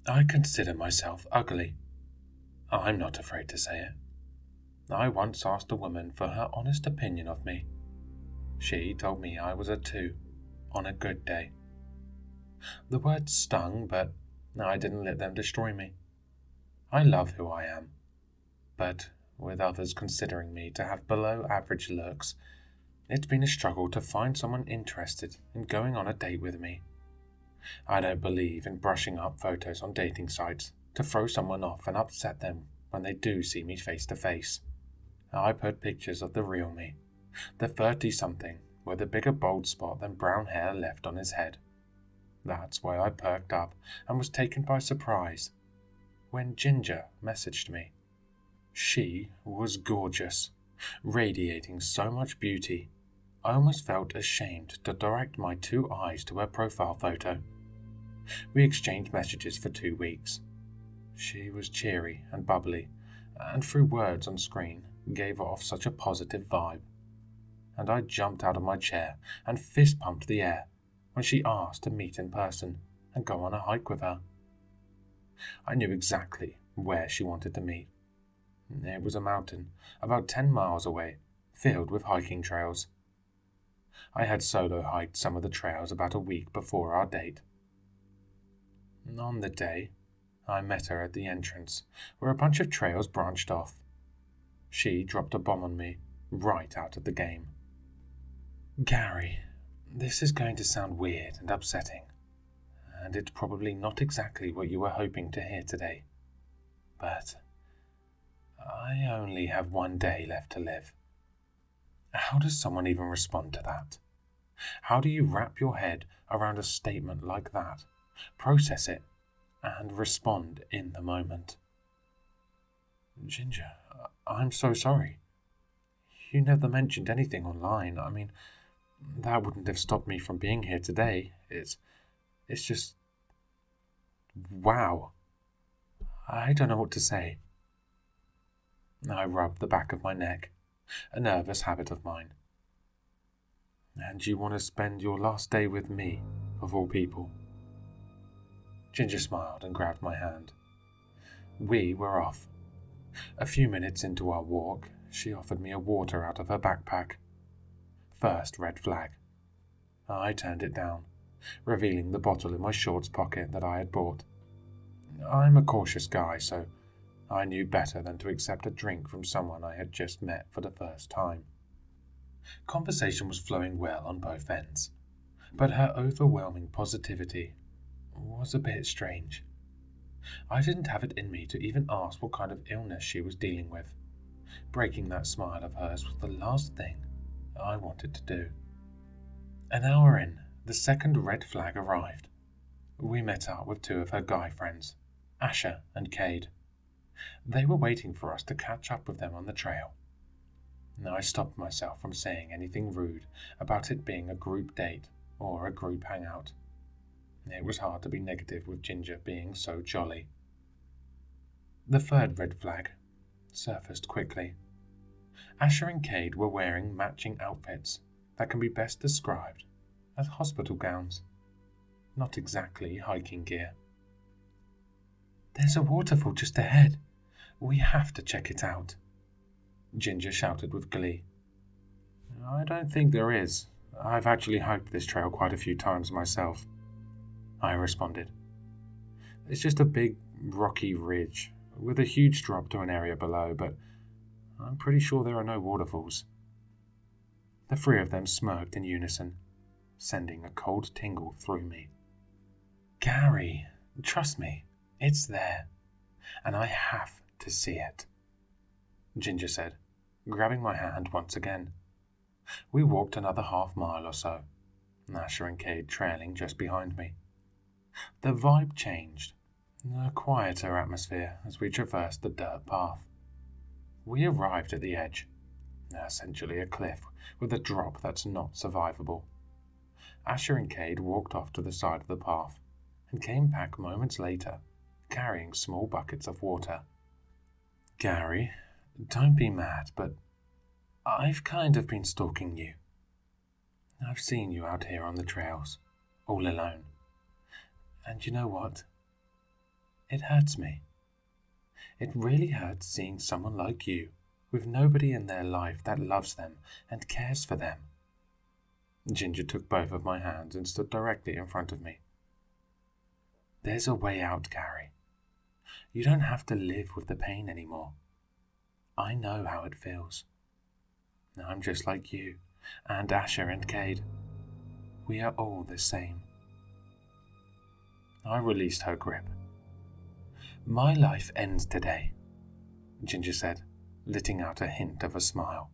I consider myself ugly. I'm not afraid to say it. I once asked a woman for her honest opinion of me. She told me I was a 2 on a good day. The words stung, but I didn't let them destroy me. I love who I am, but with others considering me to have below average looks, it's been a struggle to find someone interested in going on a date with me. I don't believe in brushing up photos on dating sites to throw someone off and upset them when they do see me face to face. I put pictures of the real me, the 30-something with a bigger bald spot than brown hair left on his head. That's why I perked up and was taken by surprise when Ginger messaged me. She was gorgeous, radiating so much beauty. I almost felt ashamed to direct my 2 eyes to her profile photo. We exchanged messages for 2 weeks. She was cheery and bubbly, and through words on screen gave off such a positive vibe. And I jumped out of my chair and fist-pumped the air when she asked to meet in person and go on a hike with her. I knew exactly where she wanted to meet. It was a mountain about 10 miles away, filled with hiking trails. I had solo hiked some of the trails about a week before our date. On the day, I met her at the entrance, where a bunch of trails branched off. She dropped a bomb on me, right out of the game. Gary, this is going to sound weird and upsetting, and it's probably not exactly what you were hoping to hear today, but I only have 1 day left to live. How does someone even respond to that? How do you wrap your head around a statement like that, process it, and respond in the moment? Ginger, I'm so sorry. You never mentioned anything online. I mean, that wouldn't have stopped me from being here today. It's just... wow. I don't know what to say. I rubbed the back of my neck, a nervous habit of mine. And you want to spend your last day with me, of all people? Ginger smiled and grabbed my hand. We were off. A few minutes into our walk, she offered me a water out of her backpack. First red flag. I turned it down, revealing the bottle in my shorts pocket that I had bought. I'm a cautious guy, so I knew better than to accept a drink from someone I had just met for the first time. Conversation was flowing well on both ends, but her overwhelming positivity was a bit strange. I didn't have it in me to even ask what kind of illness she was dealing with. Breaking that smile of hers was the last thing I wanted to do. An hour in, the second red flag arrived. We met up with 2 of her guy friends, Asher and Cade. They were waiting for us to catch up with them on the trail. I stopped myself from saying anything rude about it being a group date or a group hangout. It was hard to be negative with Ginger being so jolly. The third red flag surfaced quickly. Asher and Cade were wearing matching outfits that can be best described as hospital gowns, not exactly hiking gear. There's a waterfall just ahead. We have to check it out, Ginger shouted with glee. I don't think there is. I've actually hiked this trail quite a few times myself, I responded. It's just a big, rocky ridge with a huge drop to an area below, but I'm pretty sure there are no waterfalls. The 3 of them smirked in unison, sending a cold tingle through me. Gary, trust me, it's there, and I have to see it, Ginger said, grabbing my hand once again. We walked another half-mile or so, Asher and Cade trailing just behind me. The vibe changed, a quieter atmosphere as we traversed the dirt path. We arrived at the edge, essentially a cliff with a drop that's not survivable. Asher and Cade walked off to the side of the path and came back moments later, carrying small buckets of water. Gary, don't be mad, but I've kind of been stalking you. I've seen you out here on the trails, all alone. And you know what? It hurts me. It really hurts seeing someone like you, with nobody in their life that loves them and cares for them. Ginger took both of my hands and stood directly in front of me. There's a way out, Gary. You don't have to live with the pain anymore. I know how it feels. I'm just like you, and Asher and Cade. We are all the same. I released her grip. My life ends today, Ginger said, letting out a hint of a smile.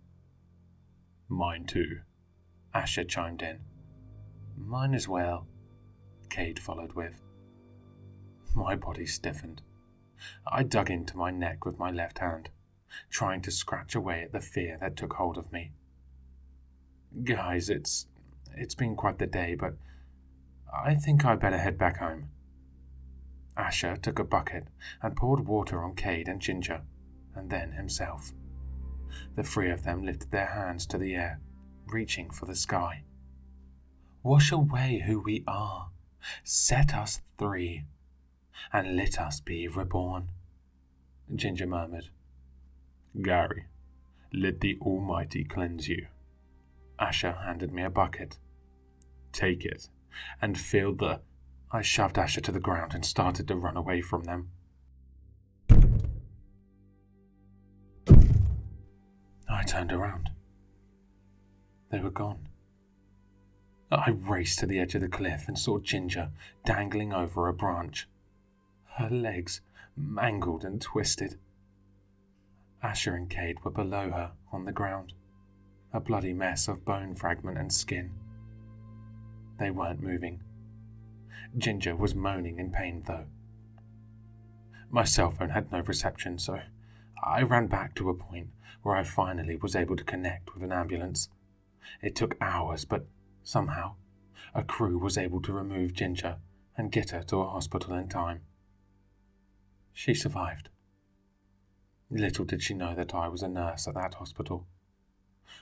Mine too, Asher chimed in. Mine as well, Cade followed with. My body stiffened. I dug into my neck with my left hand, trying to scratch away at the fear that took hold of me. Guys, it's been quite the day, but I think I better head back home. Asher took a bucket and poured water on Cade and Ginger, and then himself. The three of them lifted their hands to the air, reaching for the sky. Wash away who we are, set us free, and let us be reborn, Ginger murmured. Gary, let the Almighty cleanse you. Asher handed me a bucket. Take it, and fill the... I shoved Asher to the ground and started to run away from them. I turned around. They were gone. I raced to the edge of the cliff and saw Ginger dangling over a branch, her legs mangled and twisted. Asher and Cade were below her on the ground, a bloody mess of bone fragment and skin. They weren't moving. Ginger was moaning in pain, though. My cell phone had no reception, so I ran back to a point where I finally was able to connect with an ambulance. It took hours, but somehow a crew was able to remove Ginger and get her to a hospital in time. She survived. Little did she know that I was a nurse at that hospital.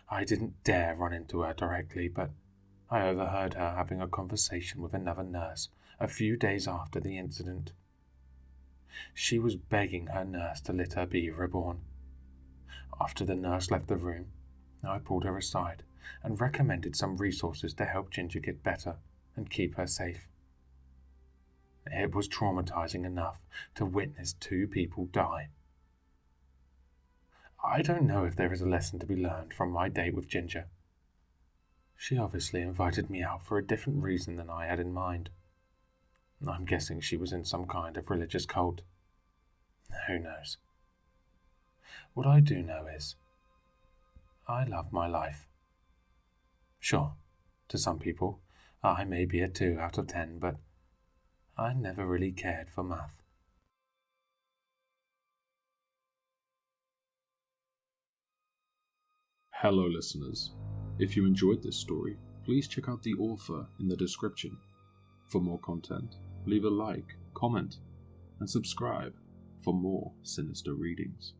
I didn't dare run into her directly, but I overheard her having a conversation with another nurse a few days after the incident. She was begging her nurse to let her be reborn. After the nurse left the room, I pulled her aside and recommended some resources to help Ginger get better and keep her safe. It was traumatizing enough to witness two people die. I don't know if there is a lesson to be learned from my date with Ginger. She obviously invited me out for a different reason than I had in mind. I'm guessing she was in some kind of religious cult. Who knows? What I do know is, I love my life. Sure, to some people, I may be a 2 out of 10, but I never really cared for math. Hello listeners, if you enjoyed this story, please check out the author in the description. For more content, leave a like, comment, and subscribe for more sinister readings.